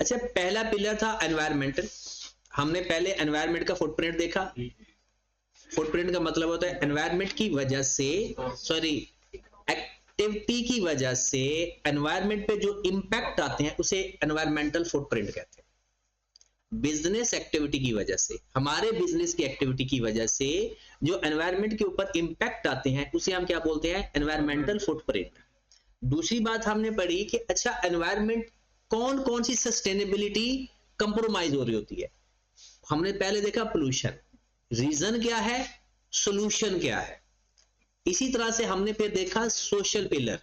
अच्छा, पहला पिलर था एनवायरमेंटल। हमने पहले एनवायरमेंट का फुटप्रिंट देखा। फुटप्रिंट का मतलब होता है एनवायरमेंट की वजह से, सॉरी, एक्टिविटी की वजह से एनवायरमेंट पे जो इंपैक्ट आते हैं उसे एनवायरमेंटल फुटप्रिंट कहते हैं। बिजनेस एक्टिविटी की वजह से, हमारे बिजनेस की एक्टिविटी की वजह से जो एनवायरमेंट के ऊपर इंपैक्ट आते हैं उसे हम क्या बोलते हैं? Environmental footprint. दूसरी बात हमने पढ़ी कि अच्छा, एनवायरमेंट कौन कौन सी सस्टेनेबिलिटी कंप्रोमाइज हो रही होती है। हमने पहले देखा पोल्यूशन, रीजन क्या है, सॉल्यूशन क्या है। इसी तरह से हमने फिर देखा सोशल पिलर।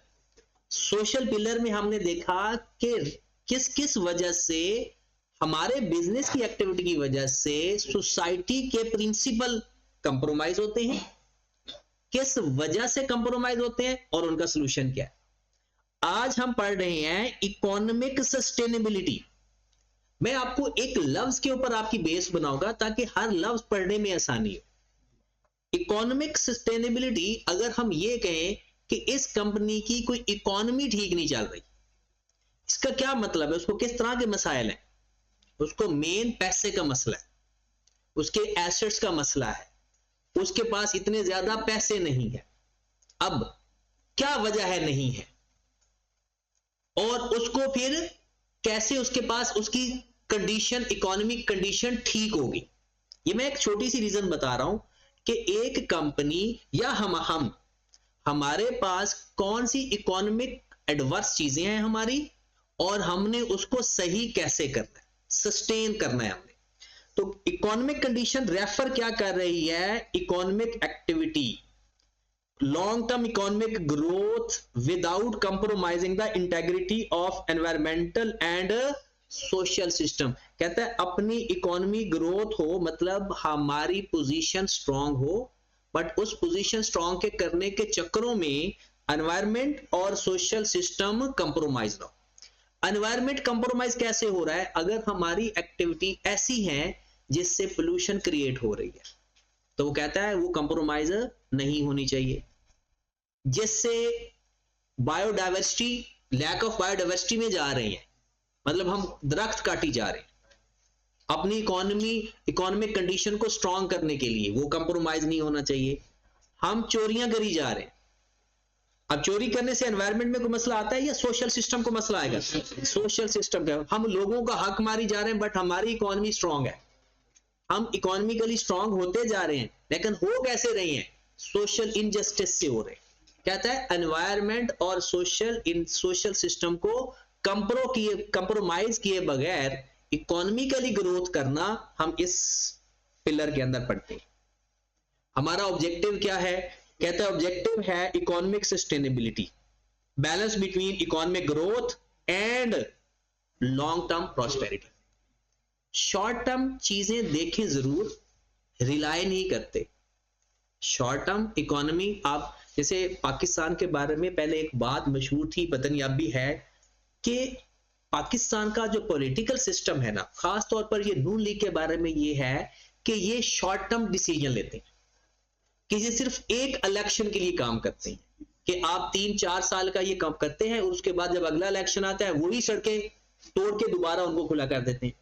सोशल पिलर में हमने देखा कि किस किस वजह से, हमारे बिजनेस की एक्टिविटी की वजह से सोसाइटी के प्रिंसिपल कंप्रोमाइज होते हैं, किस वजह से कंप्रोमाइज होते हैं और उनका सॉल्यूशन क्या है। आज हम पढ़ रहे हैं इकोनॉमिक सस्टेनेबिलिटी। मैं आपको एक लफ्ज के ऊपर आपकी बेस बनाऊंगा ताकि हर लफ्ज पढ़ने में आसानी हो। इकोनॉमिक सस्टेनेबिलिटी, अगर हम ये कहें कि इस कंपनी की कोई इकोनॉमी ठीक नहीं चल रही, इसका क्या मतलब है? उसको किस तरह के मसाइल हैं? उसको मेन पैसे का मसला है, उसके एसेट्स का मसला है, उसके पास इतने ज्यादा पैसे नहीं है। अब क्या वजह है नहीं है, और उसको फिर कैसे उसके पास उसकी कंडीशन, इकोनॉमिक कंडीशन ठीक होगी। ये मैं एक छोटी सी रीजन बता रहा हूं कि एक कंपनी या हम हमारे पास कौन सी इकोनॉमिक एडवर्स चीजें हैं हमारी, और हमने उसको सही कैसे करना है, सस्टेन करना है हमने। तो इकोनॉमिक कंडीशन रेफर क्या कर रही है? Economic activity, long term economic growth without compromising the integrity of environmental and social system. कहता है अपनी इकोनॉमी ग्रोथ हो, मतलब हमारी पोजीशन स्ट्रांग हो, बट उस पोजीशन स्ट्रांग के करने के चक्करों में एनवायरमेंट और सोशल सिस्टम कंप्रोमाइज ना हो। एनवायरमेंट कंप्रोमाइज कैसे हो रहा है? अगर हमारी एक्टिविटी ऐसी है जिससे पोल्यूशन क्रिएट हो रही है, तो वो कहता है वो कंप्रोमाइज नहीं होनी चाहिए। जिससे बायोडाइवर्सिटी, लैक ऑफ बायोडाइवर्सिटी में जा रहे हैं, मतलब हम दरख्त काटी जा रहे हैं अपनी इकोनॉमिक कंडीशन को स्ट्रांग करने के लिए, वो कंप्रोमाइज नहीं होना चाहिए। हम चोरियां करी जा रहे हैं, अब चोरी करने से एनवायरनमेंट में कोई मसला आता है या सोशल सिस्टम को मसला आएगा? सोशल सिस्टम का। हम लोगों का हक मारी जा रहे हैं, बट हमारी इकोनॉमी स्ट्रांग है, हम इकोनॉमिकली स्ट्रांग होते जा रहे हैं, लेकिन हो कैसे रहे हैं? सोशल इनजस्टिस से हो रहे हैं। कहता है एनवायरनमेंट और सोशल सिस्टम को कंप्रोमाइज किए बगैर इकोनॉमिकली ग्रोथ करना हम इस पिलर के अंदर पढ़ते हैं। हमारा ऑब्जेक्टिव क्या है? कहता है ऑब्जेक्टिव है economic sustainability, balance between economic growth and long term prosperity. Short term चीजें देखें जरूर, रिलाय नहीं करते। शॉर्ट टर्म इकोनॉमी, आप जैसे पाकिस्तान के बारे में पहले एक बात मशहूर थी, पता नहीं अब भी है, कि पाकिस्तान का जो पॉलिटिकल सिस्टम है ना, खास तौर पर ये नून लीग के बारे में ये है कि ये शॉर्ट टर्म डिसीजन लेते हैं, कि ये सिर्फ एक इलेक्शन के लिए काम करते हैं, कि आप 3-4 साल का ये काम करते हैं और उसके बाद जब अगला इलेक्शन आता है वही सड़कें तोड़ के दोबारा उनको खुला कर देते हैं।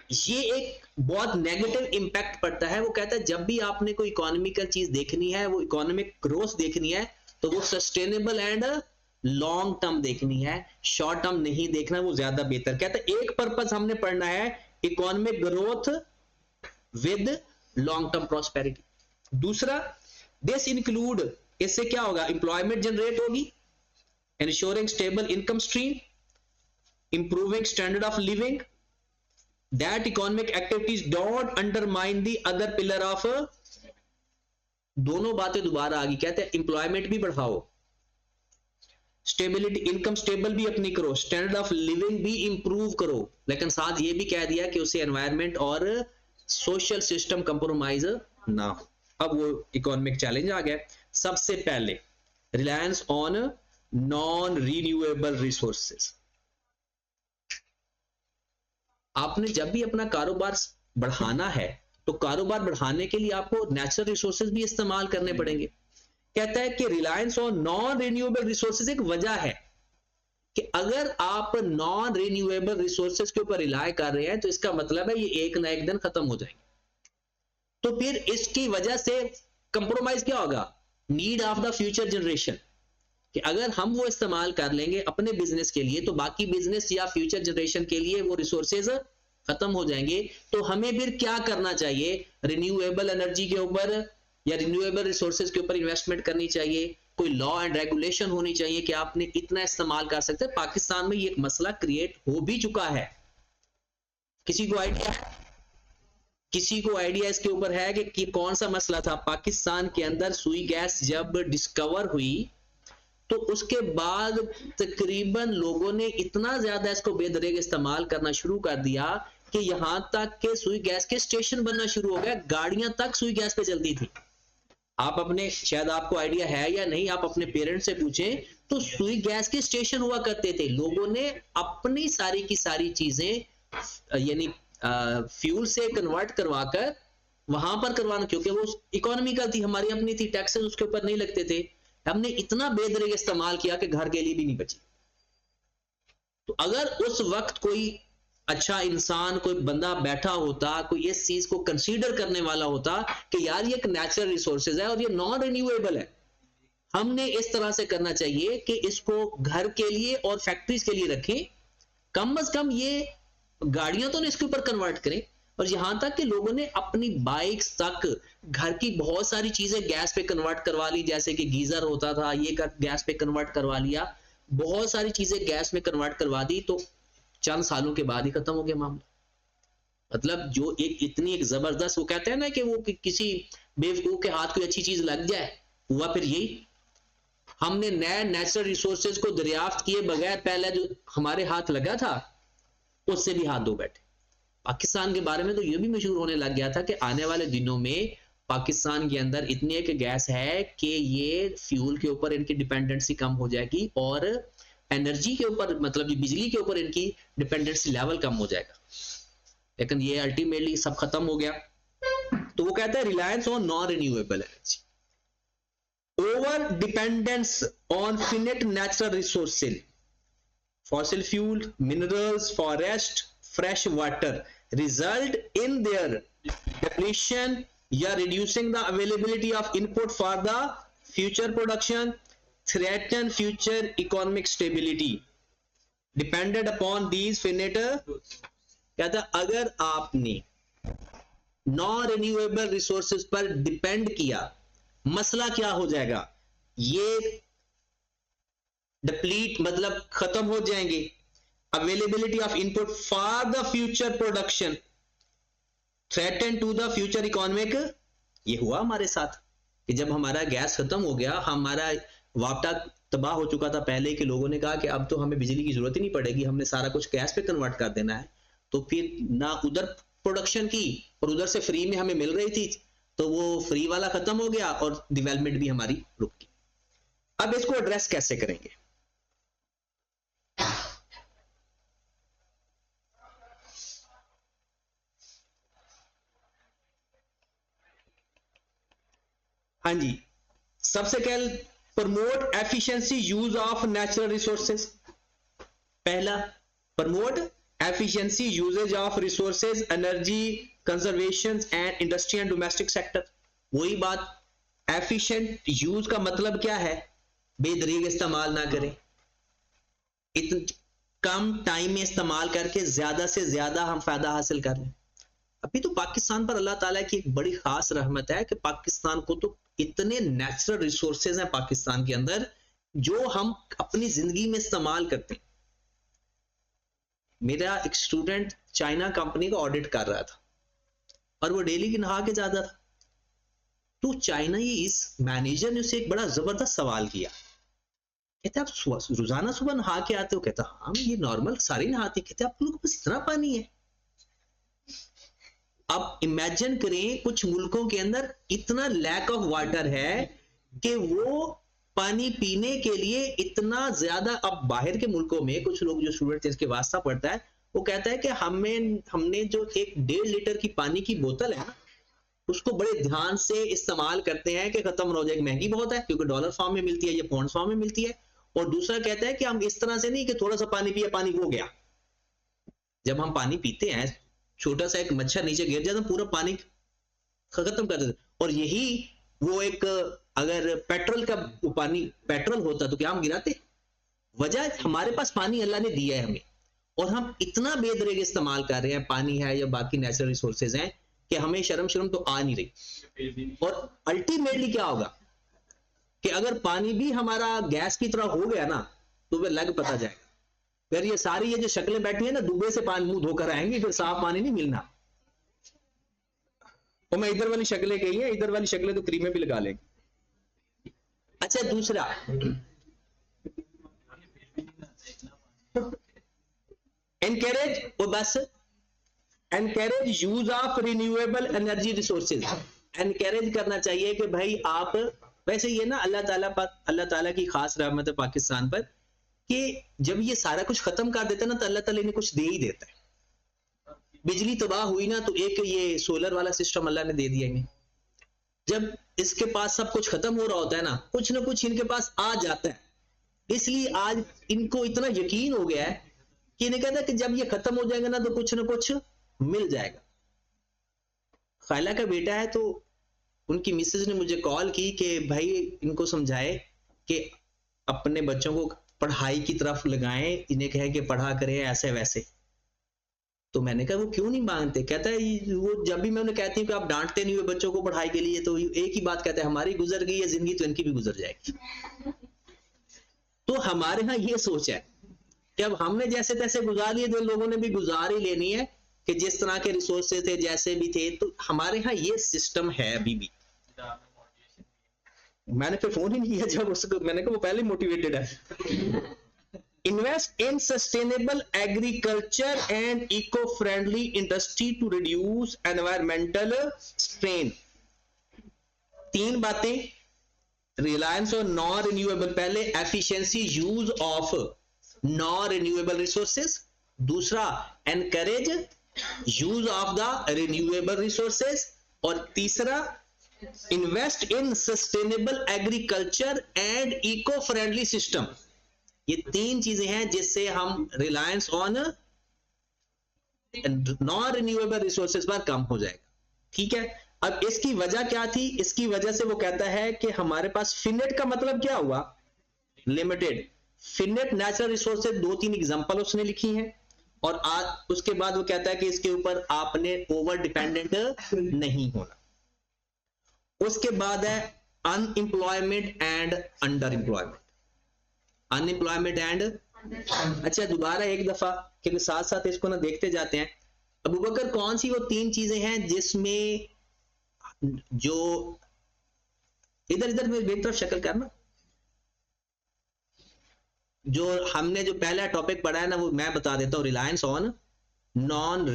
ये एक बहुत नेगेटिव इंपैक्ट पड़ता है। वो कहता है जब भी आपने कोई इकोनॉमिकल चीज देखनी है, वो इकोनॉमिक ग्रोथ देखनी है, तो वो सस्टेनेबल एंड लॉन्ग टर्म देखनी है, शॉर्ट टर्म नहीं देखना, वो ज्यादा बेहतर। कहता है एक पर्पस हमने पढ़ना है economic growth with long term prosperity. दूसरा, दिस इंक्लूड, इससे क्या होगा? एम्प्लॉयमेंट जनरेट होगी, ensuring stable income stream, improving standard of living, that economic activities don't undermine the other pillar of। दोनों बातें दोबारा आ गई। कहते हैं एम्प्लॉयमेंट भी बढ़ाओ, स्टेबिलिटी, इनकम स्टेबल भी अपनी करो, स्टैंडर्ड ऑफ लिविंग भी इंप्रूव करो, लेकिन साथ ये भी कह दिया कि उसे एनवायरनमेंट और सोशल सिस्टम कंप्रोमाइज ना हो। अब वो इकोनॉमिक चैलेंज आ गया। सबसे पहले Reliance on non renewable resources. आपने जब भी अपना कारोबार बढ़ाना है, तो कारोबार बढ़ाने के लिए आपको नेचुरल रिसोर्सेज भी इस्तेमाल करने पड़ेंगे। कहता है कि Reliance on non renewable resources एक वजह है कि अगर आप नॉन रिन्यूएबल रिसोर्सेज के ऊपर रिलाय कर रहे हैं तो इसका मतलब है ये एक ना एक दिन खत्म हो जाएंगे। तो फिर इसकी वजह से कंप्रोमाइज क्या होगा? Need of the future generation, कि अगर हम वो इस्तेमाल कर लेंगे अपने बिजनेस के लिए तो बाकी बिजनेस या फ्यूचर जनरेशन के लिए वो रिसोर्सेज खत्म हो जाएंगे। तो हमें फिर क्या करना चाहिए? रिन्यूएबल एनर्जी के ऊपर या रिन्यूएबल रिसोर्सेज के ऊपर इन्वेस्टमेंट करनी चाहिए। कोई लॉ एंड रेगुलेशन होनी चाहिए कि आपने इतना इस्तेमाल कर सकते हैं। पाकिस्तान में ये एक मसला क्रिएट हो भी चुका है। किसी को आइडिया है? किसी को आइडिया इसके ऊपर है कि कौन सा मसला था? पाकिस्तान के अंदर सुई गैस जब डिस्कवर हुई तो उसके बाद तकरीबन लोगों ने इतना ज्यादा इसको बेदरेग इस्तेमाल करना शुरू कर दिया कि यहां तक के सुई गैस के स्टेशन बनना शुरू हो गया। गाड़ियां तक सुई गैस पे चलती थी। आप अपने, शायद आपको आइडिया है या नहीं, आप अपने पेरेंट्स से पूछें तो सुई गैस के स्टेशन हुआ करते थे। लोगों ने अपनी सारी की सारी चीजें यानी फ्यूल से कन्वर्ट करवाकर वहां पर करवाना, क्योंकि वो इकोनॉमिकल थी, हमारी अपनी थी, टैक्सेस उसके ऊपर नहीं लगते थे। हमने इतना बेदरेग इस्तेमाल किया कि घर के लिए भी नहीं बची। तो अगर उस वक्त कोई अच्छा इंसान, कोई बंदा बैठा होता, कोई इस चीज को कंसीडर करने वाला होता कि यार ये एक नेचुरल रिसोर्सेज है और ये नॉन रिन्यूएबल है, हमने इस तरह से करना चाहिए कि इसको घर के लिए और फैक्ट्रीज के लिए रखें, कम से कम ये गाड़ियां तो इसके ऊपर कन्वर्ट करें। और यहां तक कि लोगों ने अपनी बाइक्स तक, घर की बहुत सारी चीजें गैस पे कन्वर्ट करवा ली, जैसे कि गीजर होता था ये गैस पे कन्वर्ट करवा लिया, बहुत सारी चीजें गैस में कन्वर्ट करवा दी। तो चंद सालों के बाद ही खत्म हो गया मामला। मतलब जो इतनी एक जबरदस्त, वो कहते हैं ना कि वो किसी बेवकूफ के हाथ कोई अच्छी चीज लग जाए, हुआ फिर यही। हमने नए नेचुरल रिसोर्सेज को दरियाफ्त किए बगैर पहले जो हमारे हाथ लगा था उससे भी हाथ धो बैठे। पाकिस्तान के बारे में तो ये भी मशहूर होने लग गया था कि आने वाले दिनों में पाकिस्तान के अंदर इतनी एक गैस है कि ये फ्यूल के ऊपर इनकी डिपेंडेंसी कम हो जाएगी और एनर्जी के ऊपर, मतलब बिजली के ऊपर इनकी डिपेंडेंसी लेवल कम हो जाएगा। लेकिन ये अल्टीमेटली सब खत्म हो गया। तो वो कहता है Reliance on non renewable energy, over dependence on finite natural resources, fossil fuel, minerals, forest, fresh water result in their depletion या reducing the availability of input for the future production, threaten future economic stability depended upon these finite। कहता अगर आपने non renewable resources पर depend किया, मसला क्या हो जाएगा? ये डिप्लीट मतलब खत्म हो जाएंगे। Availability of input for the future production, threaten to the future economic. ये हुआ हमारे साथ कि जब हमारा गैस खत्म हो गया, हमारा वापटा तबाह हो चुका था पहले कि लोगों ने कहा कि अब तो हमें बिजली की जरूरत ही नहीं पड़ेगी, हमने सारा कुछ गैस पे कन्वर्ट कर देना है। तो फिर ना उधर प्रोडक्शन की और उधर से फ्री में हमें मिल रही थी, तो वो फ्री वाला खत्म हो गया और डेवलपमेंट भी हमारी रुक गई। अब इसको एड्रेस कैसे करेंगे? हाँ जी, सबसे पहले promote efficiency use of natural resources. पहला, promote efficiency usages of resources, energy conservation and industry and domestic sector. वही बात, एफिशिएंट यूज का मतलब क्या है? बेदरीग इस्तेमाल ना करें, इतने कम टाइम में इस्तेमाल करके ज्यादा से ज्यादा हम फायदा हासिल कर लें। अभी तो पाकिस्तान पर अल्लाह ताला की एक बड़ी खास रहमत है कि पाकिस्तान को तो इतने नेचुरल रिसोर्सेज हैं पाकिस्तान के अंदर जो हम अपनी जिंदगी में इस्तेमाल करते हैं। मेरा एक स्टूडेंट चाइना कंपनी का ऑडिट कर रहा था और वो डेली की नहा के जाता था। तो चाइना ये इस मैनेजर ने उसे एक बड़ा जबरदस्त सवाल किया, कहते आप रोजाना सुबह नहा के आते हो? कहता हाँ ये नॉर्मल सारे नहाते। कहते आप लोग बस इतना पानी है? अब इमेजिन करें कुछ मुल्कों के अंदर इतना लैक ऑफ वाटर है कि वो पानी पीने के लिए इतना ज्यादा। अब बाहर के मुल्कों में कुछ लोग जो स्टूडेंट इसके वास्ता पढ़ता है वो कहता है कि हमने जो 1.5 लीटर की पानी की बोतल है ना उसको बड़े ध्यान से इस्तेमाल करते हैं कि खत्म हो जाएगी। महंगी बहुत है क्योंकि डॉलर फॉर्म में मिलती है, ये पाउंड फॉर्म में मिलती है, और दूसरा कहता है कि हम इस तरह से नहीं कि थोड़ा सा पानी पिया पानी हो गया। जब हम पानी पीते हैं, छोटा सा एक मच्छर नीचे गिर जाए तो पूरा पानी खत्म कर देते। और यही वो एक, अगर पेट्रोल का पानी पेट्रोल होता तो क्या हम गिराते? वजह हमारे पास पानी अल्लाह ने दिया है हमें, और हम इतना बेदरेग इस्तेमाल कर रहे हैं, पानी है या बाकी नेचुरल रिसोर्सेज हैं, कि हमें शर्म तो आ नहीं रही। और अल्टीमेटली क्या होगा कि अगर पानी भी हमारा गैस की तरह हो गया ना, तो वह लग पता जाएगा। फिर ये सारी ये जो शक्लें बैठी है ना, दुबई से पानी मुंह धोकर आएंगी, फिर साफ पानी नहीं मिलना। तो मैं इधर वाली शक्लें कही है, इधर वाली शक्लें तो क्रीमें भी लगा लेंगे। अच्छा, दूसरा एनकरेज, वो बस encourage use of renewable energy resources. Encourage करना चाहिए कि भाई आप, वैसे ये ना अल्लाह ताला की खास रहमत है पाकिस्तान पर, कि जब ये सारा कुछ खत्म कर देता है ना, तो अल्लाह ताला इन्हें कुछ दे ही देता है। बिजली तबाह हुई ना, तो एक ये सोलर वाला सिस्टम अल्लाह ने दे दिया इन्हें। जब इसके पास सब कुछ खत्म हो रहा होता है ना कुछ इनके पास आ जाता है। इसलिए आज इनको इतना यकीन हो गया है कि इन्हें कहता है कि जब ये खत्म हो जाएगा ना, तो कुछ ना कुछ मिल जाएगा। खाला का बेटा है, तो उनकी मिसेज ने मुझे कॉल की कि भाई इनको समझाए कि अपने बच्चों को पढ़ाई की तरफ लगाएं, इन्हें कहे कि पढ़ा करें ऐसे वैसे। तो मैंने कहा वो क्यों नहीं मांगते? कहता है वो जब भी मैं उन्हें कहती हूँ कि आप डांटते नहीं हुए बच्चों को पढ़ाई के लिए, तो एक ही बात कहता है, हमारी गुजर गई है जिंदगी तो इनकी भी गुजर जाएगी। तो हमारे यहाँ ये सोच है कि अब हमने जैसे तैसे गुजार लिए, तो लोगों ने भी गुजार ही लेनी है, कि जिस तरह के रिसोर्सेज थे जैसे भी थे। तो हमारे यहाँ ये सिस्टम है अभी भी। मैंने फिर फोन ही नहीं किया जब उसको, मैंने कहा वो पहले मोटिवेटेड है। Invest in sustainable agriculture and eco-friendly industry to reduce environmental strain। 3 बातें, रिलायंस और नॉन रिन्यूएबल। पहले efficiency use of non renewable resources, दूसरा encourage use of the renewable resources, और तीसरा invest in sustainable agriculture and eco friendly system. ये 3 चीजें हैं जिससे हम reliance on non renewable resources पर कम हो जाएगा। ठीक है, अब इसकी वजह क्या थी? इसकी वजह से वो कहता है कि हमारे पास फिनेट का मतलब क्या हुआ? लिमिटेड। फिनेट नेचुरल रिसोर्सेज 2-3 एग्जांपल उसने लिखी हैं, और उसके बाद वो कहता है कि इसके ऊपर आपने ओवर डिपेंडेंट नहीं होना। उसके बाद है unemployment and under employment. Unemployment and, अच्छा दोबारा एक दफा, क्योंकि साथ साथ इसको ना देखते जाते हैं। अबू बकर, कौन सी वो 3 चीजें हैं जिसमें जो इधर मेरी तरफ शक्ल करना, जो हमने जो पहला टॉपिक पढ़ा है ना, वो मैं बता देता हूं, Reliance on non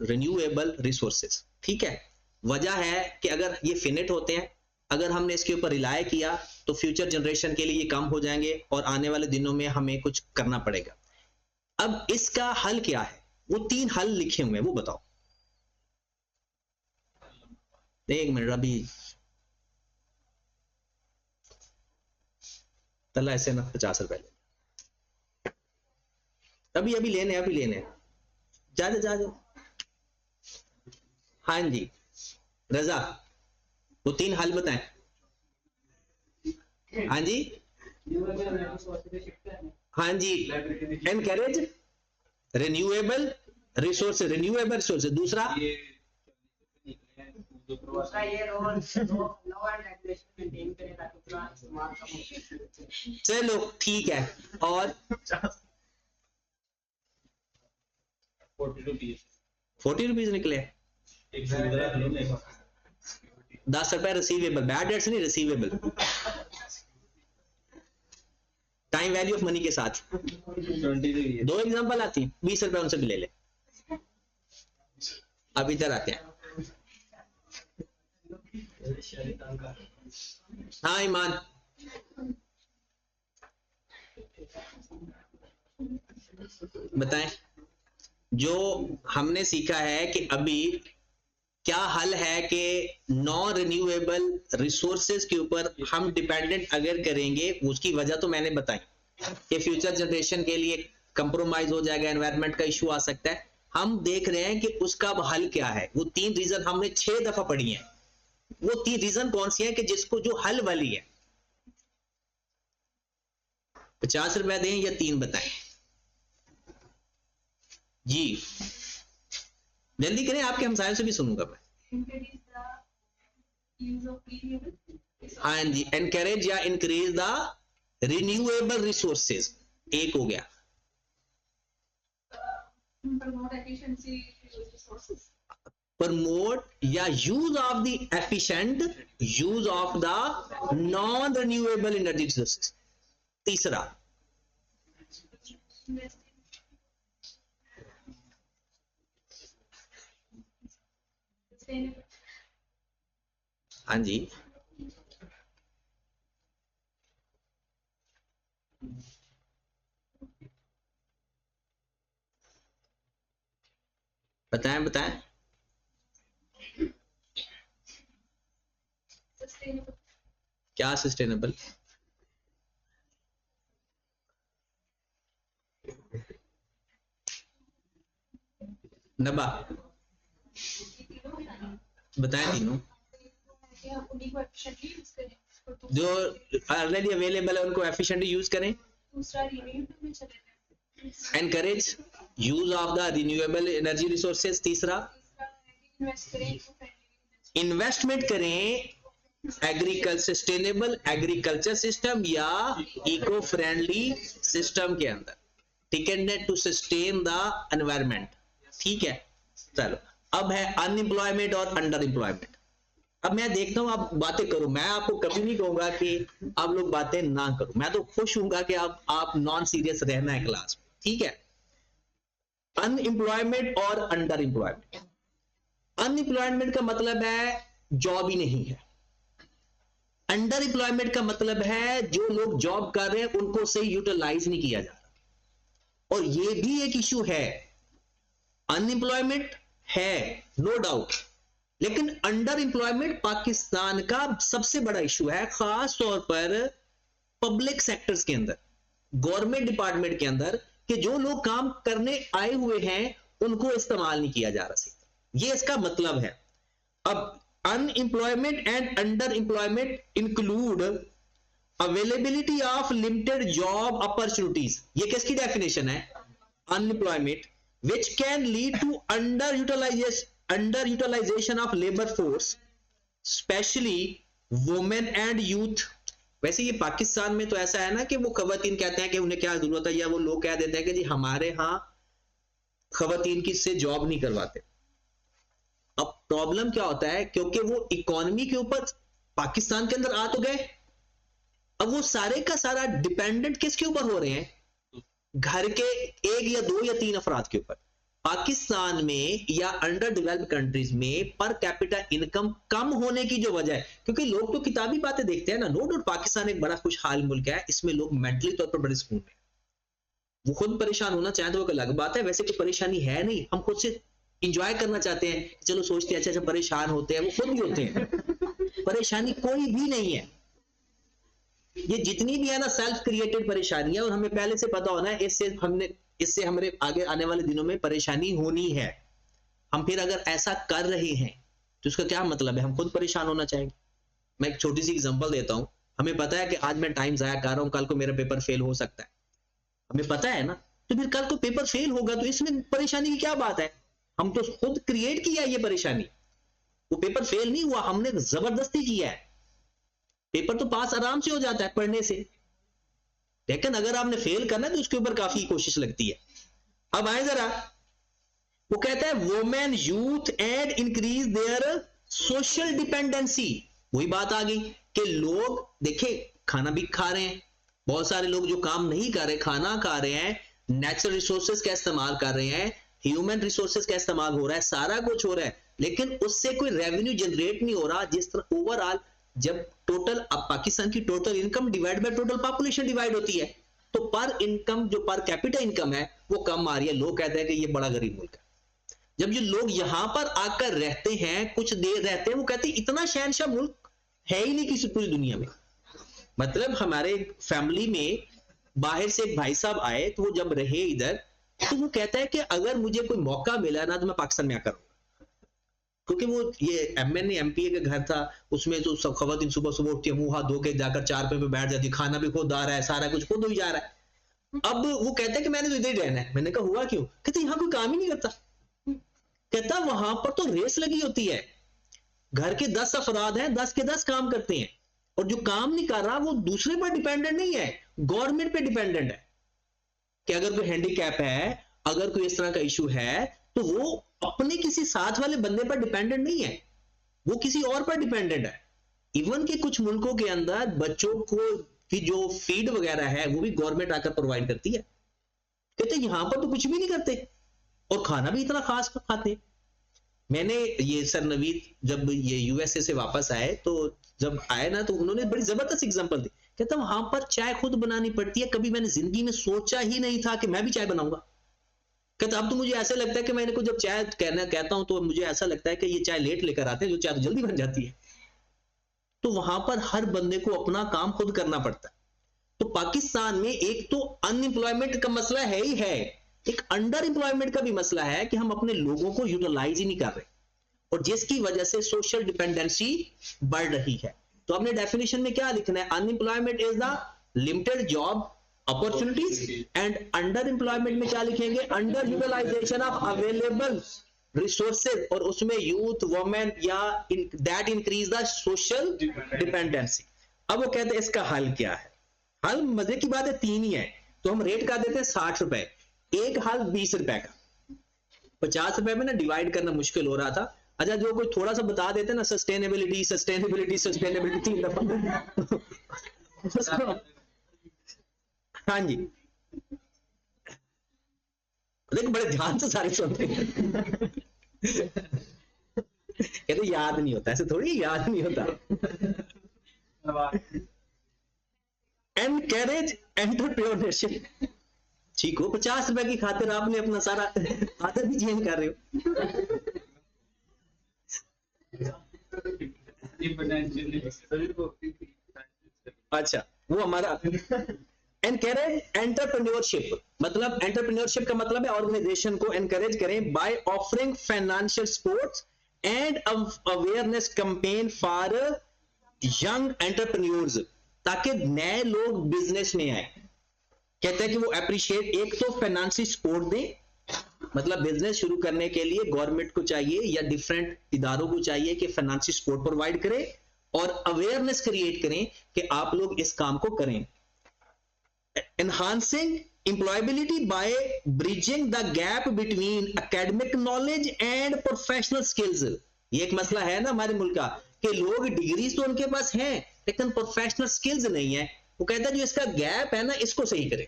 renewable resources. ठीक है, वजह है कि अगर ये फिनिट होते हैं, अगर हमने इसके ऊपर रिलाय किया तो फ्यूचर जनरेशन के लिए ये कम हो जाएंगे, और आने वाले दिनों में हमें कुछ करना पड़ेगा। अब इसका हल क्या है? वो 3 हल लिखे हुए हैं, वो बताओ। 1 मिनट, अभी तला ऐसे ना 50 रुपए ले, अभी लेने जा। हाँ जी रजा, वो 3 हल बताएं। हाँ जी, हाँ जी, एनकरेज रिन्यूएबल रिसोर्स, दूसरा चलो ठीक है, और 40 रुपीज निकले। 10 रुपए रिसीवेबल, बैड डेट्स नहीं, receivable, time value of money के साथ। 2 एग्जांपल आती हैं, 20 रुपए उनसे भी ले ले। अब इधर आते हैं। हाँ ईमान, बताएं। जो हमने सीखा है कि अभी क्या हल है कि नॉन रिन्यूएबल रिसोर्सेज के ऊपर हम डिपेंडेंट अगर करेंगे, उसकी वजह तो मैंने बताई कि फ्यूचर जनरेशन के लिए कंप्रोमाइज हो जाएगा, एनवायरनमेंट का इशू आ सकता है। हम देख रहे हैं कि उसका अब हल क्या है। वो 3 रीजन हमने 6 दफा पढ़ी है। वो 3 रीजन कौन सी है कि जिसको जो हल वाली है। 50 रुपए दें या 3 बताएं जी, जल्दी करें, आपके हमसायों से भी सुनूंगा मैं। हाँ जी, एनकरेज या इंक्रीज द रिन्यूएबल रिसोर्सेज, एक हो गया। प्रमोट या use of the efficient use of the non renewable energy resources. तीसरा हाँ जी, बताएं बताएं। क्या सस्टेनेबल? नबा बताएं तीनों जो ऑलरेडी अवेलेबल है उनको एफिशिएंटली यूज करें। Encourage use of the renewable energy resources. तीसरा इन्वेस्टमेंट करें एग्रीकल्चर, सस्टेनेबल एग्रीकल्चर सिस्टम या इको फ्रेंडली सिस्टम के अंदर, ठीक है, टू सस्टेन द एनवायरमेंट। ठीक है, चलो अब है अनएम्प्लॉयमेंट और अंडर एम्प्लॉयमेंट। अब मैं देखता हूं आप बातें करो, मैं आपको कभी नहीं कहूंगा कि आप लोग बातें ना करो, मैं तो खुश हूंगा कि आप नॉन सीरियस रहना है क्लास में। ठीक है, अनएम्प्लॉयमेंट और अंडर एम्प्लॉयमेंट। अनएम्प्लॉयमेंट का मतलब है जॉब ही नहीं है। अंडर एम्प्लॉयमेंट का मतलब है जो लोग जॉब कर रहे हैं उनको सही यूटिलाइज नहीं किया जा रहा। और ये भी एक इशू है, अनएम्प्लॉयमेंट है नो डाउट, लेकिन अंडर एम्प्लॉयमेंट पाकिस्तान का सबसे बड़ा इशू है, खास तौर पर पब्लिक सेक्टर्स के अंदर, गवर्नमेंट डिपार्टमेंट के अंदर, कि जो लोग काम करने आए हुए हैं उनको इस्तेमाल नहीं किया जा रहा। ये इसका मतलब है। अब unemployment and under employment include availability of limited job opportunities. ये किसकी डेफिनेशन है? Unemployment which can lead to underutilization of labor force, especially women and youth। वैसे ये पाकिस्तान में तो ऐसा है ना कि वो खवातीन कहते हैं कि उन्हें क्या जरूरत है, या वो लोग कह देते हैं कि जी हमारे यहाँ खवातीन की से जॉब नहीं करवाते। अब प्रॉब्लम क्या होता है, क्योंकि वो इकोनॉमी के ऊपर पाकिस्तान के अंदर आ तो गए, अब वो सारे का सारा डिपेंडेंट किसके ऊपर हो रहे हैं? घर के 1 या 2 या 3 अफराद के ऊपर। पाकिस्तान में या अंडर डेवलप्ड कंट्रीज में पर कैपिटा इनकम कम होने की जो वजह है, क्योंकि लोग तो किताबी बातें देखते हैं ना, नो डाउट पाकिस्तान एक बड़ा खुशहाल मुल्क है, इसमें लोग मेंटली तौर पर बड़े सुकून में, वो खुद परेशान होना चाहें तो वो अलग बात है, वैसे कोई परेशानी है नहीं, हम खुद से इंजॉय करना चाहते हैं, चलो सोचते हैं अच्छा परेशान होते हैं, वो खुद भी होते हैं, परेशानी कोई भी नहीं है। ये जितनी भी है ना सेल्फ क्रिएटेड परेशानियां, और हमें पहले से पता होना है इससे हमारे आगे आने वाले दिनों में परेशानी होनी है। हम फिर अगर ऐसा कर रहे हैं तो उसका क्या मतलब है? हम खुद परेशान होना चाहेंगे। मैं एक छोटी सी एग्जांपल देता हूं, हमें पता है कि आज मैं टाइम जाया कर रहा हूं, कल को मेरा पेपर फेल हो सकता है, हमें पता है ना, तो फिर कल को पेपर फेल होगा तो इसमें परेशानी की क्या बात है? हम तो खुद क्रिएट किया ये परेशानी, वो पेपर फेल नहीं हुआ, हमने जबरदस्ती किया है। पेपर तो पास आराम से हो जाता है पढ़ने से, लेकिन अगर आपने फेल करना है तो उसके ऊपर काफी कोशिश लगती है। अब आए जरा, वो कहता है women youth and increase their social dependency. वही बात आ गई कि लोग देखे खाना भी खा रहे हैं, बहुत सारे लोग जो काम नहीं कर रहे खाना खा रहे हैं, नेचुरल रिसोर्सेज का इस्तेमाल कर रहे हैं, ह्यूमन रिसोर्सेज का इस्तेमाल हो रहा है, सारा कुछ हो रहा है, लेकिन उससे कोई रेवेन्यू जनरेट नहीं हो रहा। जिस तरह ओवरऑल जब टोटल पाकिस्तान की total income divide by total population divide होती है, तो पर इनकम जो पर कैपिटा इनकम है वो कम आ रही है। लोग कहते हैं कि ये बड़ा गरीब मुल्क है। जब ये लोग यहां पर आकर रहते हैं, कुछ देर रहते हैं, वो कहते हैं इतना शहनशाह मुल्क है ही नहीं किसी पूरी दुनिया में। मतलब हमारे फैमिली में बाहर से एक भाई साहब आए, तो वो जब रहे इधर, तो वो कहता है कि अगर मुझे कोई मौका मिला ना तो मैं पाकिस्तान में आकर, क्योंकि वो ये एमएनए एमपीए का घर था, उसमें तो सब खवातीन सुबह सुबह उठती है, मुंह हाथ धो के जाकर चारपाई पे बैठ जाती, खाना भी खुद आ रहा है, सारा कुछ खुद हो जा रहा है। अब वो कहता है कि मैंने तो इधर ही रहना है। मैंने कहा हुआ क्यों? कहते यहाँ कोई काम ही नहीं करता। कहता वहां पर तो रेस लगी होती है, घर के 10 अफराद हैं, 10 के 10 काम करते हैं, और जो काम नहीं कर रहा वो दूसरे पर डिपेंडेंट नहीं है, गवर्नमेंट पे डिपेंडेंट है कि अगर कोई हैंडीकैप है, अगर कोई इस तरह का इशू है, तो वो अपने किसी साथ वाले बंदे पर डिपेंडेंट नहीं है, वो किसी और पर डिपेंडेंट है। इवन के कुछ मुल्कों के अंदर बच्चों को की जो फीड वगैरह है वो भी गवर्नमेंट आकर प्रोवाइड करती है। कहते यहां पर तो कुछ भी नहीं करते और खाना भी इतना खास खाते। मैंने ये सर नवीद जब ये यूएसए से वापस आए, तो जब आए ना, तो उन्होंने बड़ी जबरदस्त एग्जांपल दी। कहता वहां पर चाय खुद बनानी पड़ती है, कभी मैंने जिंदगी में सोचा ही नहीं था कि मैं भी चाय बनाऊंगा। कहता अब तो मुझे ऐसा लगता है कि मैंने को जब चाय कहता हूं तो मुझे ऐसा लगता है कि ये चाय लेट लेकर आते हैं, जो चाय तो जल्दी बन जाती है। तो वहां पर हर बंदे को अपना काम खुद करना पड़ता है। तो पाकिस्तान में एक तो अनएम्प्लॉयमेंट का मसला है ही है, एक अंडर एम्प्लॉयमेंट का भी मसला है कि हम अपने लोगों को यूटिलाइज ही नहीं कर रहे, और जिसकी वजह से सोशल डिपेंडेंसी बढ़ रही है। तो आपने डेफिनेशन में क्या लिखना है? Unemployment is the limited job opportunities, and under employment में क्या लिखेंगे? Under utilisation of available resources, और उसमें यूथ वुमेन या that increase the social dependency. अब वो कहते हैं इसका हल क्या है? हल मजे की बात है, 3 ही है। तो हम रेट कर देते हैं 60 रुपए, एक हल 20 रुपए का। 50 रुपए में ना डिवाइड करना मुश्किल हो रहा था। अच्छा, जो कोई थोड़ा सा बता देते ना, सस्टेनेबिलिटी सस्टेनेबिलिटी सस्टेनेबिलिटी 3 दफा हाँ जी, लेकिन बड़े ध्यान से सारे सुनते हैं कहते याद नहीं होता, ऐसे थोड़ी याद नहीं होता। Encourage entrepreneurship. ठीक हो, 50 रुपए की खातिर आपने अपना सारा आदत भी चेंज कर रहे हो। अच्छा, वो हमारा एनकरेज एंटरप्रेन्योरशिप, मतलब एंटरप्रेन्योरशिप का मतलब है ऑर्गेनाइजेशन को एनकरेज करें by offering financial support and awareness campaign for young entrepreneurs, ताकि नए लोग बिजनेस में आए। कहते हैं कि वो अप्रिशिएट, एक तो फाइनेंशियल सपोर्ट दें, मतलब बिजनेस शुरू करने के लिए गवर्नमेंट को चाहिए या डिफरेंट इदारों को चाहिए कि फाइनेंशियल सपोर्ट प्रोवाइड करें, और अवेयरनेस क्रिएट करें कि आप लोग इस काम को करें। Enhancing employability by bridging the gap between academic knowledge and professional skills. ये एक मसला है ना हमारे मुल्क का कि लोग डिग्रीज तो उनके पास हैं लेकिन प्रोफेशनल स्किल्स नहीं है। वो कहता है जो इसका गैप है ना, इसको सही करें।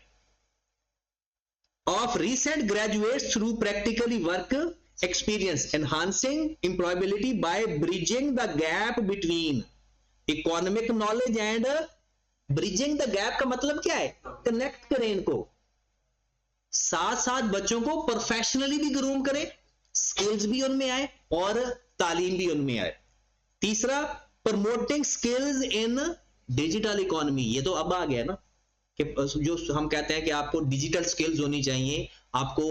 Of recent graduates through practically work experience, enhancing employability by bridging the gap between economic knowledge and bridging the gap का मतलब क्या है? कनेक्ट करें इनको, साथ साथ बच्चों को प्रोफेशनली भी ग्रूम करें, स्किल्स भी उनमें आए और तालीम भी उनमें आए। तीसरा, promoting skills in digital economy. ये तो अब आ गया ना कि जो हम कहते हैं कि आपको डिजिटल स्किल्स होनी चाहिए, आपको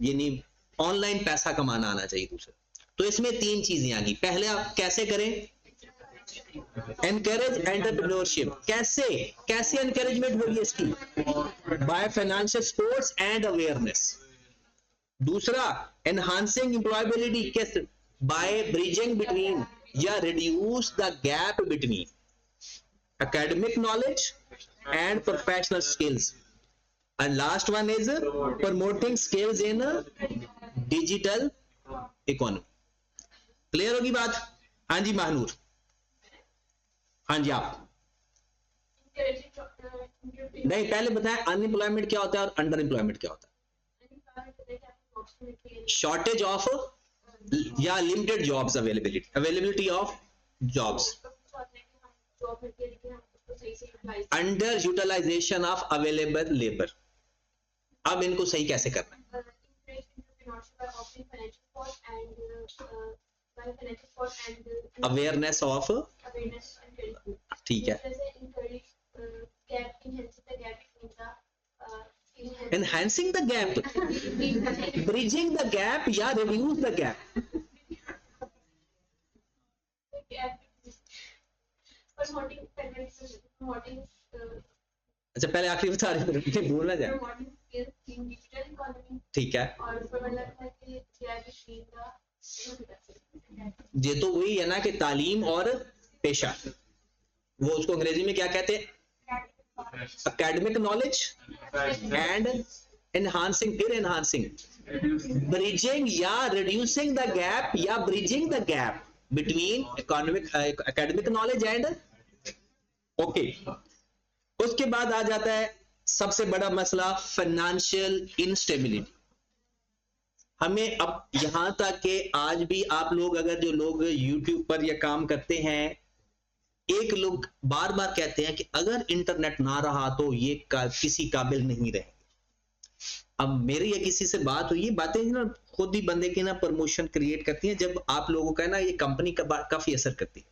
यानी ऑनलाइन पैसा कमाना आना चाहिए। दूसरा, तो इसमें 3 चीजें आ गई। पहले आप कैसे करें? Encourage entrepreneurship. कैसे कैसे एनकरेजमेंट होगी इसकी? By financial supports and awareness. दूसरा, एनहांसिंग एम्प्लॉयबिलिटी, कैसे? बाय ब्रिजिंग बिटवीन या reduce the gap between academic knowledge and professional skills, and last one is promoting skills in digital economy। Clear होगी बात? हाँ जी महानूर, हाँ जी आप। नहीं, पहले बताएं अनएम्प्लॉयमेंट क्या होता है और अंडर एम्प्लॉयमेंट क्या होता है। शॉर्टेज ऑफ या limited jobs, availability of jobs, under utilisation of available labour. अब इनको सही कैसे करना है? अवेयरनेस ऑफ, ठीक है, enhancing the gap, bridging the gap या रिड्यूस द गैप? अच्छा पहले आखिरी बता रहे थे, भूल ना जाए। ठीक है, ये तो वही है ना कि तालीम और पेशा, वो उसको अंग्रेजी में क्या कहते हैं? एकेडमिक नॉलेज एंड एनहांसिंग, फिर एनहांसिंग, ब्रिजिंग या रिड्यूसिंग द गैप या bridging the gap between academic knowledge and okay. उसके बाद आ जाता है सबसे बड़ा मसला, फाइनेंशियल इंस्टेबिलिटी। हमें अब यहां तक कि आज भी आप लोग, अगर जो लोग यूट्यूब पर यह काम करते हैं, एक लोग बार बार कहते हैं कि अगर इंटरनेट ना रहा तो ये किसी काबिल नहीं रहे। अब मेरी या किसी से बात हुई, बातें ना खुद ही बंदे की ना प्रमोशन क्रिएट करती हैं, जब आप लोगों का ना ये कंपनी का काफी असर करती है।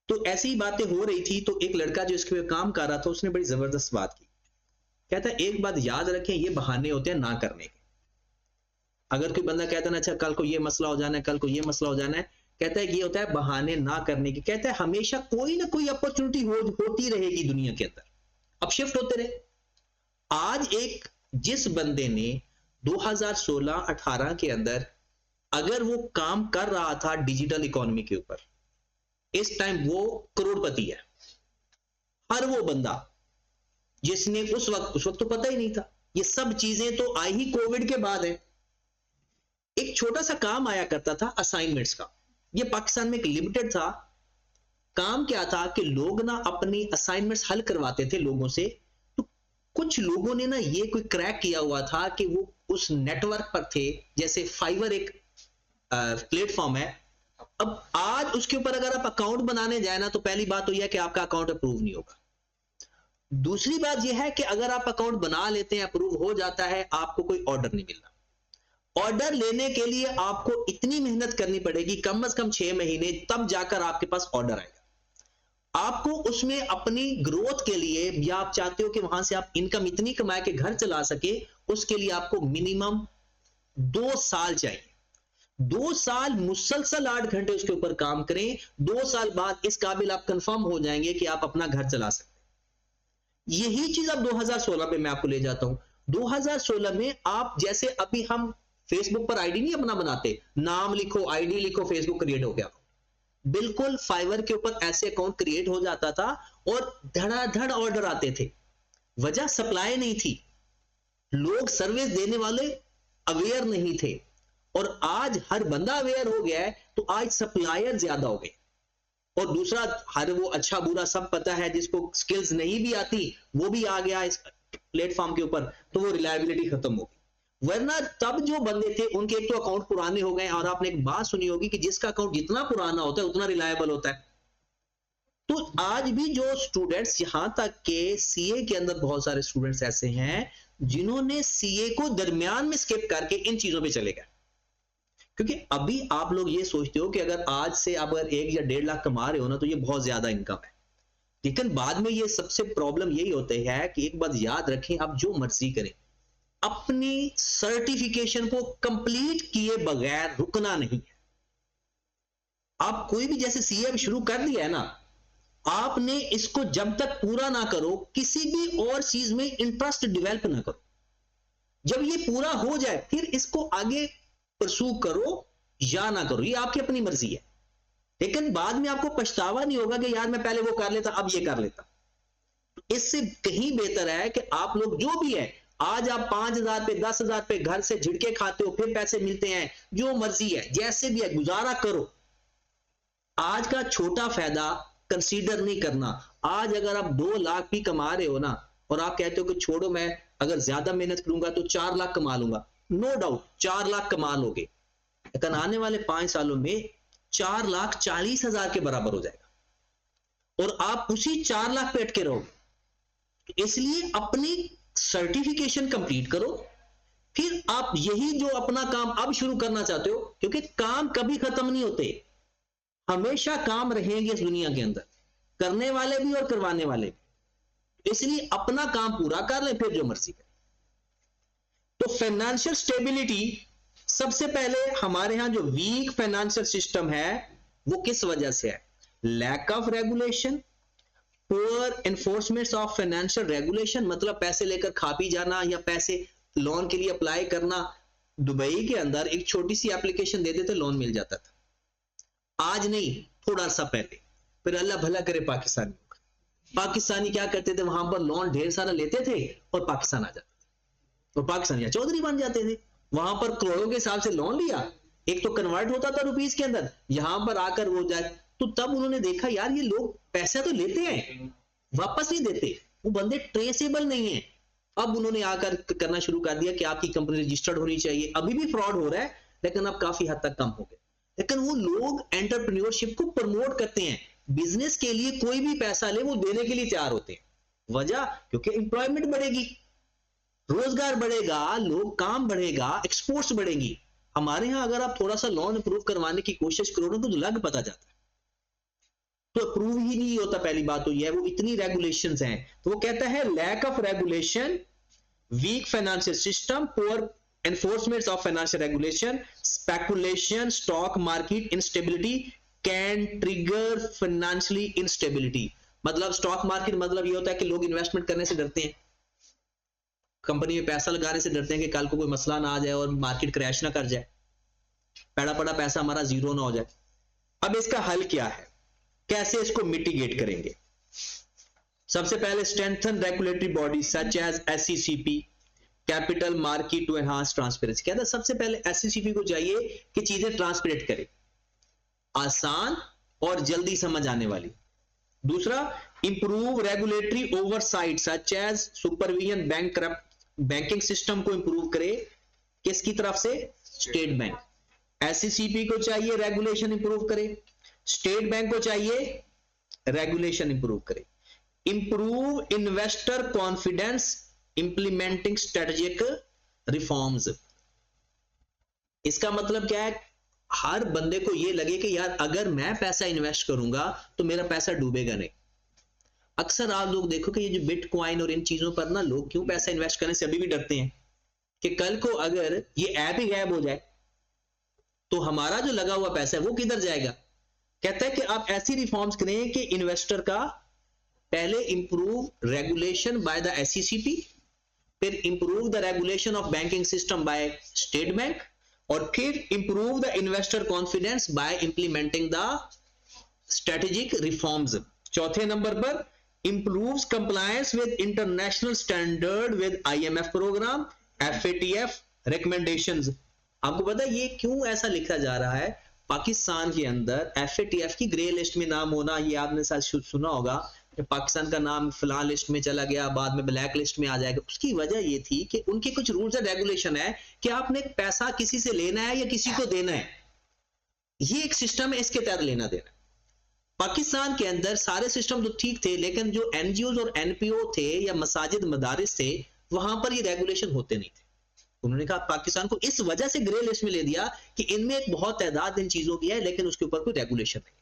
तो ऐसी ही बातें हो रही थी, तो एक लड़का जो इसके काम कर रहा था, उसने बड़ी जबरदस्त बात की। कहता है एक बात याद रखें, ये बहाने होते हैं ना करने के। अगर कोई बंदा कहता है ना, अच्छा कल को ये मसला हो जाना है, कल को ये मसला हो जाना है, कहता है ये होता है बहाने ना करने की। कहता है हमेशा कोई ना कोई अपॉर्चुनिटी होती रहेगी दुनिया के अंदर, अब शिफ्ट होते रहे। आज एक जिस बंदे ने 2016-18 के अंदर अगर वो काम कर रहा था डिजिटल इकोनॉमी के ऊपर, इस टाइम वो करोड़पति है। हर वो बंदा जिसने उस वक्त तो पता ही नहीं था, ये सब चीजें तो आई ही कोविड के बाद है। एक छोटा सा काम आया करता था असाइनमेंट्स का, ये पाकिस्तान में एक लिमिटेड था। काम क्या था कि लोग ना अपनी असाइनमेंट्स हल करवाते थे लोगों से। तो कुछ लोगों ने ना ये कोई क्रैक किया हुआ था कि वो उस नेटवर्क पर थे, जैसे फाइवर एक प्लेटफॉर्म है। अब आज उसके ऊपर अगर आप अकाउंट बनाने जाए ना, तो पहली बात तो यह है कि आपका अकाउंट अप्रूव नहीं होगा। दूसरी बात यह है कि अगर आप अकाउंट बना लेते हैं, अप्रूव हो जाता है, आपको कोई ऑर्डर नहीं मिलता। ऑर्डर लेने के लिए आपको इतनी मेहनत करनी पड़ेगी, कम से कम 6 महीने, तब जाकर आपके पास ऑर्डर आएगा। आपको उसमें अपनी ग्रोथ के लिए, या आप चाहते हो कि वहां से आप इनकम इतनी कमाए कि घर चला सके, उसके लिए आपको मिनिमम 2 साल चाहिए। 2 साल मुसलसल 8 घंटे उसके ऊपर काम करें, 2 साल बाद इस काबिल आप कंफर्म हो जाएंगे कि आप अपना घर चला सकते हैं। यही चीज अब 2016 पे मैं आपको ले जाता हूं। 2016 में आप जैसे अभी हम फेसबुक पर आईडी नहीं अपना बनाते, नाम लिखो, आईडी लिखो, फेसबुक क्रिएट हो गया। बिल्कुल फाइवर के ऊपर ऐसे अकाउंट क्रिएट हो जाता था और धड़ाधड़ ऑर्डर आते थे। वजह सप्लाई नहीं थी, लोग सर्विस देने वाले अवेयर नहीं थे। और आज हर बंदा अवेयर हो गया है, तो आज सप्लायर ज्यादा हो गए। और दूसरा, हर वो अच्छा बुरा सब पता है, जिसको स्किल्स नहीं भी आती वो भी आ गया इस प्लेटफॉर्म के ऊपर, तो वो रिलायबिलिटी खत्म हो गई। वरना तब जो बंदे थे उनके एक तो अकाउंट पुराने हो गए, और आपने एक बात सुनी होगी कि जिसका अकाउंट जितना पुराना होता है उतना रिलायबल होता है। तो आज भी जो स्टूडेंट्स, यहां तक के सीए के अंदर बहुत सारे स्टूडेंट्स ऐसे हैं जिन्होंने सीए को दरमियान में स्किप करके इन चीजों पे चले गए। क्योंकि अभी आप लोग ये सोचते हो कि अगर आज से आप अगर 1 या 1.5 लाख कमा रहे हो ना, तो ये बहुत ज्यादा इनकम है। लेकिन बाद में ये सबसे प्रॉब्लम यही होती है कि एक बात याद रखें, आप जो मर्जी करें, अपनी सर्टिफिकेशन को कंप्लीट किए बगैर रुकना नहीं है। आप कोई भी जैसे सीए शुरू कर दिया है ना, आपने इसको जब तक पूरा ना करो, किसी भी और चीज में इंटरेस्ट डेवलप ना करो। जब ये पूरा हो जाए, फिर इसको आगे परसू करो या ना करो, ये आपकी अपनी मर्जी है। लेकिन बाद में आपको पछतावा नहीं होगा कि यार मैं पहले वो कर लेता, अब ये कर लेता। इससे कहीं बेहतर है कि आप लोग जो भी है, आज आप 5,000 पे 10,000 पे घर से झिड़के खाते हो, फिर पैसे मिलते हैं, जो मर्जी है, जैसे भी है, गुजारा करो। आज का छोटा फायदा कंसीडर नहीं करना। आज अगर आप 2 लाख भी कमा रहे हो ना, और आप कहते हो कि छोड़ो, मैं अगर ज्यादा मेहनत करूंगा तो 4 लाख कमा लूंगा, नो डाउट 4 लाख कमा लोगे, लेकिन आने वाले 5 सालों में 4,40,000 के बराबर हो जाएगा, और आप उसी 4 लाख पे अटके रहोगे। इसलिए अपनी सर्टिफिकेशन कंप्लीट करो, फिर आप यही जो अपना काम अब शुरू करना चाहते हो, क्योंकि काम कभी खत्म नहीं होते, हमेशा काम रहेंगे इस दुनिया के अंदर, करने वाले भी और करवाने वाले भी। इसलिए अपना काम पूरा कर ले, फिर जो मर्जी करें। फाइनेंशियल स्टेबिलिटी, सबसे पहले हमारे यहां जो वीक फाइनेंशियल सिस्टम है वो किस वजह से है? Lack of regulation, poor enforcement of financial regulation, मतलब पैसे लेकर खा पी जाना या पैसे लोन के लिए अप्लाई करना। दुबई के अंदर एक छोटी सी एप्लीकेशन देते थे, लोन मिल जाता था। आज नहीं, थोड़ा सा पहले। फिर अल्लाह भला करे पाकिस्तानी क्या करते थे, वहां पर लोन ढेर सारा लेते थे और पाकिस्तान आ जाते थे और पाकिस्तानी चौधरी बन जाते थे। वहां पर करोड़ों के हिसाब से लोन लिया, एक तो कन्वर्ट होता था रुपीस के अंदर, यहां पर आकर वो जाए। तो तब उन्होंने देखा यार ये लोग पैसा तो लेते हैं, वापस नहीं देते, वो बंदे ट्रेसेबल नहीं है। अब उन्होंने आकर करना शुरू कर दिया कि आपकी कंपनी रजिस्टर्ड होनी चाहिए। अभी भी फ्रॉड हो रहा है लेकिन अब काफी हद तक कम हो गया। लेकिन वो लोग एंटरप्रेन्योरशिप को प्रमोट करते हैं, बिजनेस के लिए कोई भी पैसा ले वो देने के लिए तैयार होते हैं। वजह क्योंकि एम्प्लॉयमेंट बढ़ेगी, रोजगार बढ़ेगा, लोग काम बढ़ेगा, एक्सपोर्ट्स बढ़ेंगी। हमारे यहां अगर आप थोड़ा सा लोन अप्रूव करवाने की कोशिश करो तो लग पता जाता है, तो अप्रूव ही नहीं होता। पहली बात तो यह है, वो इतनी रेगुलेशंस हैं। तो वो कहता है lack of regulation, weak financial system, poor enforcement of financial regulation, speculation, stock market instability can trigger financially instability. मतलब स्टॉक मार्केट मतलब ये होता है कि लोग इन्वेस्टमेंट करने से डरते हैं, कंपनी में पैसा लगाने से डरते हैं कि कल को कोई मसला ना आ जाए और मार्केट क्रैश ना कर जाए, पड़ा पड़ा पैसा हमारा जीरो ना हो जाए। अब इसका हल क्या है, कैसे इसको मिटिगेट करेंगे? सबसे पहले strengthen regulatory body such as SCCP, capital market to enhance transparency. कहता है सबसे पहले एससीसीपी को चाहिए कि चीजें ट्रांसपेरेंट करे, आसान और जल्दी समझ आने वाली। दूसरा, improve regulatory oversight such as supervision, banking system को इंप्रूव करे, किसकी तरफ से? State bank. एससीसीपी को चाहिए रेगुलेशन इंप्रूव करे, स्टेट बैंक को चाहिए रेगुलेशन इंप्रूव करे। Improve investor confidence, implementing strategic reforms. इसका मतलब क्या है? हर बंदे को यह लगे कि यार अगर मैं पैसा इन्वेस्ट करूंगा तो मेरा पैसा डूबेगा नहीं। अक्सर आप लोग देखो कि ये जो बिटकॉइन और इन चीजों पर ना लोग क्यों पैसा इन्वेस्ट करने से अभी भी डरते हैं कि कल को अगर ये ऐप ही गायब हो जाए तो हमारा जो लगा हुआ पैसा है वो किधर जाएगा। कहता है कि आप ऐसी रिफॉर्म्स करें कि इन्वेस्टर का पहले improve regulation by the SCCP, फिर improve the regulation of banking system by state bank, और फिर improve the investor confidence by implementing the strategic reforms. चौथे नंबर पर improves compliance with international standard with IMF program, FATF recommendations। आपको पता है ये क्यों ऐसा लिखा जा रहा है? पाकिस्तान के अंदर FATF की ग्रे लिस्ट में नाम होना, ये आपने शायद सुना होगा कि पाकिस्तान का नाम फलां लिस्ट में चला गया, बाद में ब्लैक लिस्ट में आ जाएगा। उसकी वजह ये थी कि उनके कुछ रूल्स एंड रेगुलेशन है कि आपने पैसा किसी से लेना है या किसी को देना है, ये एक सिस्टम है, इसके तहत लेना देना। पाकिस्तान के अंदर सारे सिस्टम तो ठीक थे, लेकिन जो एनजीओ और एनपीओ थे या मसाजिद मदारिस थे वहां पर ये रेगुलेशन होते नहीं थे। उन्होंने कहा पाकिस्तान को इस वजह से ग्रे लिस्ट में ले दिया कि इनमें एक बहुत तादाद इन चीजों की है लेकिन उसके ऊपर कोई रेगुलेशन नहीं।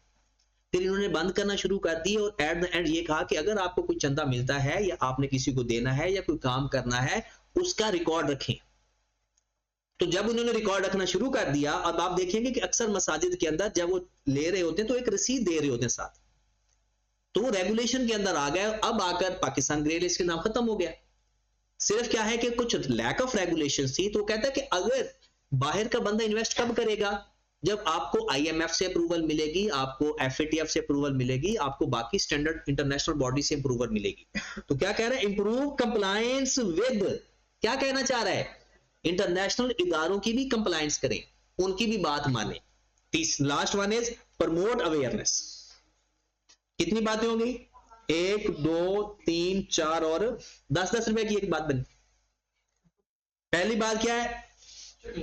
फिर इन्होंने बंद करना शुरू कर दी और एट द एंड ये कहा कि अगर आपको कोई चंदा मिलता है या आपने किसी को देना है या कोई काम करना है उसका रिकॉर्ड रखें। तो जब उन्होंने रिकॉर्ड रखना शुरू कर दिया, अब आप देखेंगे कि अक्सर मसाजिद के अंदर जब वो ले रहे होते हैं तो एक रसीद दे रहे होते हैं साथ, तो वो रेगुलेशन के अंदर आ गया। अब आकर पाकिस्तान ग्रे लिस्ट के नाम खत्म हो गया। सिर्फ क्या है कि कुछ लैक ऑफ रेगुलेशन थी। तो कहता है कि अगर बाहर का बंदा इन्वेस्ट कब करेगा? जब आपको IMF से अप्रूवल मिलेगी, आपको FATF से अप्रूवल मिलेगी, आपको बाकी स्टैंडर्ड इंटरनेशनल बॉडी से अप्रूवल मिलेगी। तो क्या कह रहा है? इंप्रूव कंप्लायंस विद, क्या कहना चाह रहा है? इंटरनेशनल इदारों की भी कंप्लायंस करें, उनकी भी बात माने। Last one is promote awareness. कितनी बातें होंगी? 1 2 3 4 और 10-10 रुपए की एक बात बनी। पहली बात क्या है?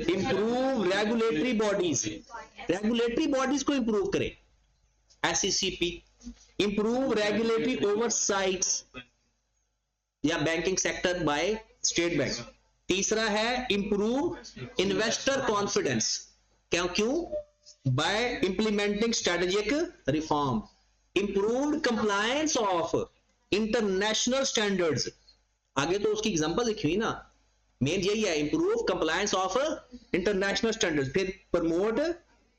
Improve regulatory bodies, regulatory bodies को इंप्रूव करें, SCCP। इंप्रूव रेगुलेटरी ओवरसाइट्स या banking sector by state bank. तीसरा है इंप्रूव इन्वेस्टर कॉन्फिडेंस, क्यों? By implementing strategic reform. Improved compliance of international standards, आगे तो उसकी एग्जांपल लिखी हुई ना, मेन यही है, improve compliance of international standards, फिर promote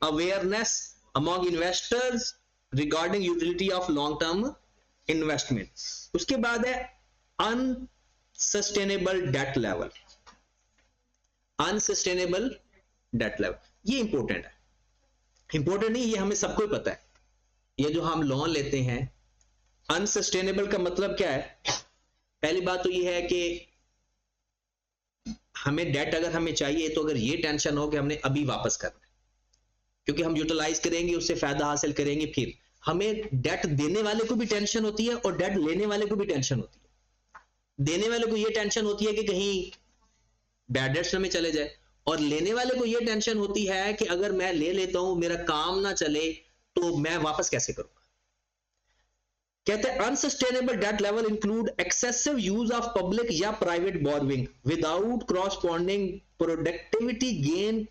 awareness among investors regarding utility of long term investment. उसके बाद है unsustainable debt level, unsustainable debt level, ये इंपॉर्टेंट है। इंपॉर्टेंट नहीं, ये हमें सबको ही पता है। ये जो हम लोन लेते हैं, अनसस्टेनेबल का मतलब क्या है? पहली बात तो ये है कि हमें डेट अगर हमें चाहिए तो अगर ये टेंशन हो कि हमने अभी वापस करना है, क्योंकि हम यूटिलाइज करेंगे, उससे फायदा हासिल करेंगे, फिर हमें डेट देने वाले को भी टेंशन होती है और डेट लेने वाले को भी टेंशन होती है। देने वाले को ये टेंशन होती है कि कहीं बैड डेट्स में चले जाए, और लेने वाले को ये टेंशन होती है कि अगर मैं ले लेता हूं, मेरा काम ना चले तो मैं वापस कैसे करूंगा। कहते हैं unsustainable debt level include excessive use of public या private borrowing without corresponding productivity gain.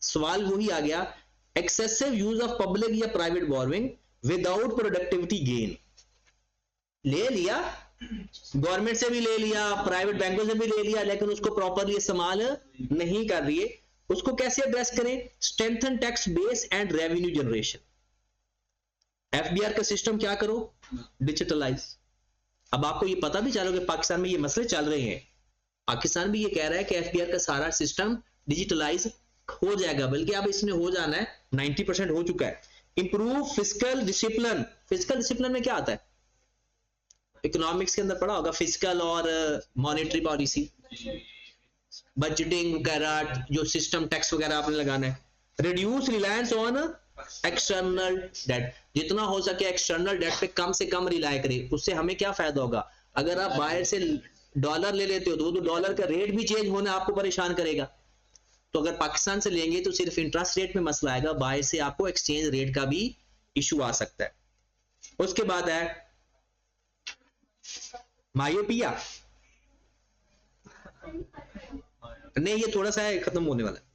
सवाल वही आ गया, एक्सेसिव यूज ऑफ पब्लिक या private borrowing without productivity gain. ले लिया, गवर्नमेंट से भी ले लिया, प्राइवेट बैंकों से भी ले लिया, लेकिन उसको प्रॉपरली इस्तेमाल नहीं कर रही है। उसको कैसे एड्रेस करें? Strengthen tax base and revenue generation. FBR का सिस्टम क्या करो? डिजिटलाइज। अब आपको ये पता भी चलो कि पाकिस्तान में ये मसले चल रहे हैं, पाकिस्तान भी ये कह रहा है कि एफबीआर का सारा सिस्टम डिजिटलाइज हो जाएगा, बल्कि अब इसमें हो जाना है, 90% हो चुका है। Improve fiscal discipline. Fiscal discipline में क्या आता है? इकोनॉमिक्स के अंदर पढ़ा होगा, फिस्कल और मॉनेटरी पॉलिसी, बजटिंग वगैरह, जो सिस्टम टैक्स वगैरह आपने लगाना है। Reduce reliance on external debt, जितना हो सके एक्सटर्नल डेट पे कम से कम रिलाय करें। उससे हमें क्या फायदा होगा? अगर आप बाहर से डॉलर ले लेते हो तो डॉलर का रेट भी चेंज होना आपको परेशान करेगा। तो अगर पाकिस्तान से लेंगे तो सिर्फ इंटरेस्ट रेट में मसला आएगा, बाहर से आपको एक्सचेंज रेट का भी इशू आ सकता है। उसके बाद है मायोपिया, नहीं ये थोड़ा सा है, खत्म होने वाला है।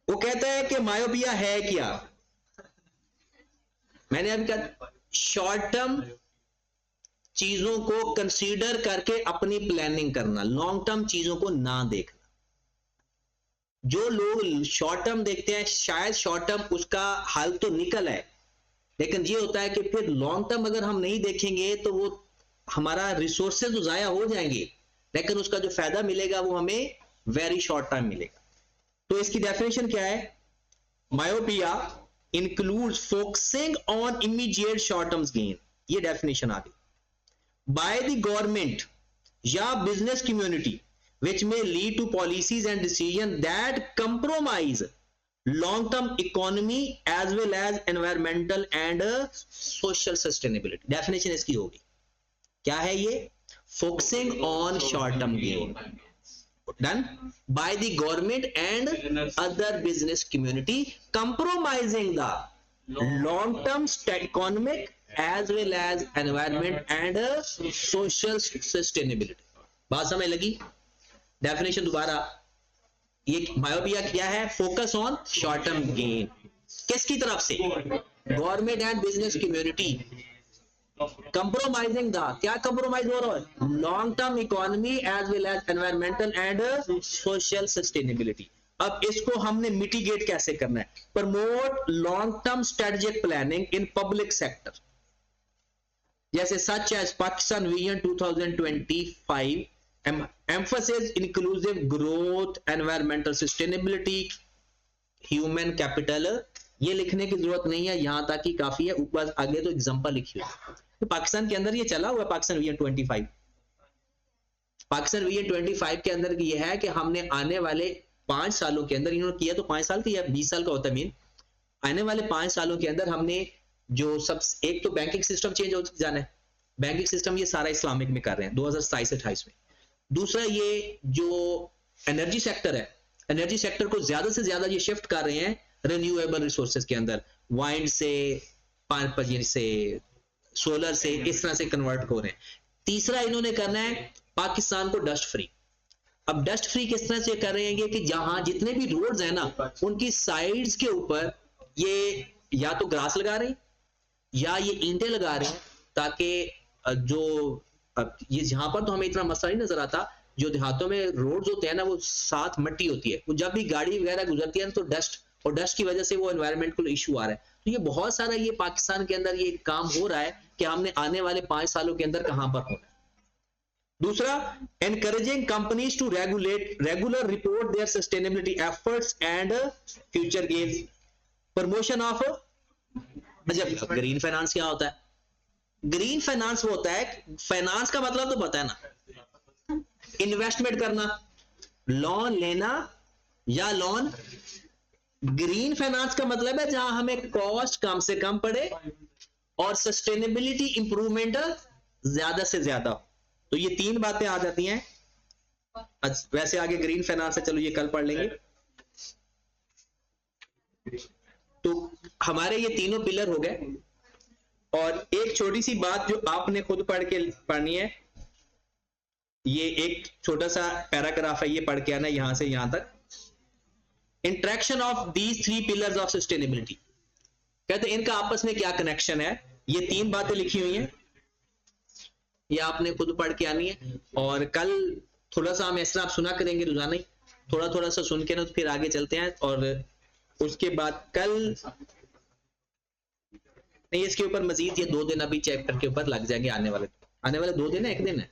वो कहता है कि मायोपिया है क्या? मैंने अभी कहा शॉर्ट टर्म चीजों को कंसीडर करके अपनी प्लानिंग करना, लॉन्ग टर्म चीजों को ना देखना। जो लोग शॉर्ट टर्म देखते हैं, शायद शॉर्ट टर्म उसका हल तो निकल है, लेकिन ये होता है कि फिर लॉन्ग टर्म अगर हम नहीं देखेंगे तो वो हमारा रिसोर्सेज तो जाया हो जाएंगे, लेकिन उसका जो फायदा मिलेगा वो हमें वेरी शॉर्ट टाइम मिलेगा। तो इसकी डेफिनेशन क्या है? Myopia includes focusing on immediate short term gain, ये डेफिनेशन आ गई। बाय द गवर्नमेंट या business community which may lead to policies and decisions that compromise long-term economy as well as environmental and social sustainability. Definition इसकी होगी, क्या है ये? Focusing on short-term gain done by the government and other business community, compromising the long-term economic as well as environment and social sustainability. बात समझ लगी? Definition दोबारा, ये मायोपिया क्या है? Focus on short term gain. किसकी तरफ से? Government and business community. Compromising the, क्या कंप्रोमाइज हो रहा है? Long term economy as well as environmental and social sustainability. अब इसको हमने मिटिगेट कैसे करना है? Promote long term strategic planning in public sector, जैसे such as Pakistan vision 2025, emphasis inclusive growth, environmental sustainability, human capital। ये लिखने की जरूरत नहीं है, यहां तक ही काफी है, ऊपर आगे तो एग्जांपल लिखी हुई। तो पाकिस्तान के अंदर ये चला हुआ पाकिस्तान विजन 25। पाकिस्तान विजन 25 के अंदर ये है कि हमने आने वाले 5 सालों के अंदर, इन्होंने किया तो 5 साल की या 20 साल का होता है मीन, आने वाले 5 सालों के अंदर हमने जो सब, एक तो बैंकिंग सिस्टम चेंज हो जाना है, बैंकिंग सिस्टम ये सारा इस्लामिक में कर रहे हैं 2027-28 में। दूसरा ये जो एनर्जी सेक्टर है, एनर्जी सेक्टर को ज्यादा से ज्यादा ये शिफ्ट कर रहे हैं रिन्यूएबल रिसोर्सेज के अंदर, वाइंड से, पानी से, सोलर से, इस तरह से कन्वर्ट हो रहे हैं। तीसरा इन्होंने करना है पाकिस्तान को डस्ट फ्री। अब डस्ट फ्री किस तरह से कर रहे हैं कि जहां जितने भी रोड्स हैं ना, उनकी साइड्स के ऊपर ये या तो ग्रास लगा रहे हैं या ये ईंटें लगा रहे हैं, ताकि जो अब ये यहाँ पर तो हमें इतना मसला नहीं नजर आता, जो देहातों में रोड होते हैं ना वो साथ मट्टी होती है, वो जब भी गाड़ी वगैरह गुजरती है तो डस्ट, और डस्ट की वजह से वो एनवायरमेंटल इशू आ रहा है। तो ये बहुत सारा ये पाकिस्तान के अंदर ये काम हो रहा है कि हमने आने वाले 5 सालों के अंदर कहां पर होना है। दूसरा, encouraging companies to regular report their sustainability efforts and future gains, promotion of. जब ग्रीन फाइनेंस क्या होता है? ग्रीन फाइनेंस वो होता है, फाइनेंस का मतलब तो पता है ना, इन्वेस्टमेंट करना, लोन लेना या लोन। ग्रीन फाइनेंस का मतलब है जहां हमें कॉस्ट कम से कम पड़े और सस्टेनेबिलिटी इंप्रूवमेंट ज्यादा से ज्यादा। तो ये 3 बातें आ जाती हैं। वैसे आगे ग्रीन फाइनेंस है, चलो ये कल पढ़ लेंगे। तो हमारे ये तीनों पिलर हो गए, और एक छोटी सी बात जो आपने खुद पढ़ के पढ़नी है, ये एक छोटा सा पैराग्राफ है, ये पढ़ के आना यहां से यहां तक। Interaction of these 3 pillars of sustainability, कहते हैं इनका आपस में क्या कनेक्शन है। ये 3 बातें लिखी हुई हैं, ये आपने खुद पढ़ के आनी है। और कल थोड़ा सा हम इस तरह आप सुना करेंगे रोजाना ही, थोड़ा थोड़ा सा सुन के ना, तो फिर आगे चलते हैं। और उसके बाद कल नहीं, इसके ऊपर मजीद ये 2 दिन अभी चैप्टर के ऊपर लग जाएंगे, आने वाले 2 दिन है, 1 दिन है।